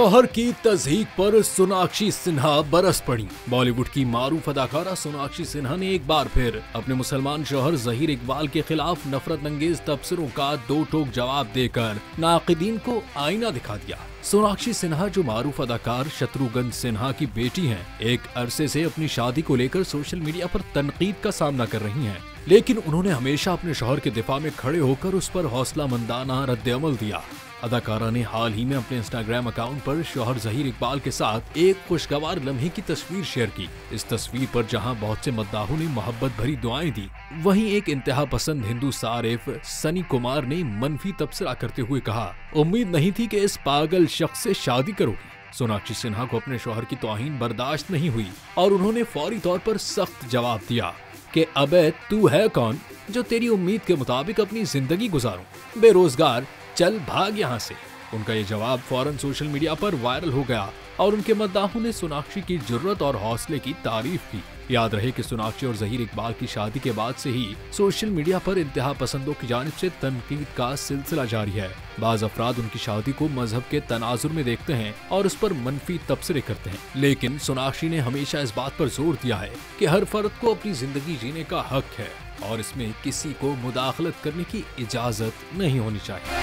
शौहर की तज़हीक पर सोनाक्षी सिन्हा बरस पड़ी। बॉलीवुड की मारूफ अदाकारा सोनाक्षी सिन्हा ने एक बार फिर अपने मुसलमान शौहर ज़हीर इकबाल के खिलाफ नफरत अंगेज तबसरों का दो टोक जवाब देकर नाक़िदीन को आईना दिखा दिया। सोनाक्षी सिन्हा जो मारूफ अदाकार शत्रुघ्न सिन्हा की बेटी हैं, एक अरसे से अपनी शादी को लेकर सोशल मीडिया पर तनकीद का सामना कर रही हैं, लेकिन उन्होंने हमेशा अपने शौहर के दिफा में खड़े होकर उस पर हौसलामंदाना रद्द-ए-अमल दिया। अदाकारा ने हाल ही में अपने इंस्टाग्राम अकाउंट पर शौहर ज़हीर इकबाल के साथ एक खुशगवार लम्हे की तस्वीर शेयर की। इस तस्वीर पर जहां बहुत से मद्दाहों ने मोहब्बत भरी दुआएं दी, वहीं एक इंतहा पसंद हिंदू सारिफ सनी कुमार ने मनफी तबसरा करते हुए कहा, उम्मीद नहीं थी कि इस पागल शख्स से शादी करोगी। सोनाक्षी सिन्हा को अपने शौहर की तौहीन बर्दाश्त नहीं हुई और उन्होंने फौरी तौर पर सख्त जवाब दिया कि अबे तू है कौन जो तेरी उम्मीद के मुताबिक अपनी जिंदगी गुजारूं, बेरोजगार चल भाग यहाँ से। उनका ये जवाब फौरन सोशल मीडिया पर वायरल हो गया और उनके मद्दाहों ने सोनाक्षी की जुर्रत और हौसले की तारीफ की। याद रहे कि सोनाक्षी और ज़हीर इकबाल की शादी के बाद से ही सोशल मीडिया पर इंतहा पसंदों की जानिब से तनकीद का सिलसिला जारी है। बाज़ अफराद उनकी शादी को मजहब के तनाजुर में देखते हैं और उस पर मनफी तबसरे करते हैं, लेकिन सोनाक्षी ने हमेशा इस बात पर जोर दिया है कि हर फर्द को अपनी जिंदगी जीने का हक है और इसमें किसी को मुदाखलत करने की इजाजत नहीं होनी चाहिए।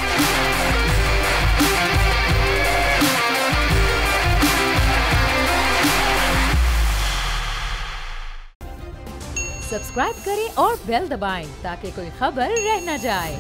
सब्सक्राइब करें और बेल दबाएं ताकि कोई खबर रह न जाए।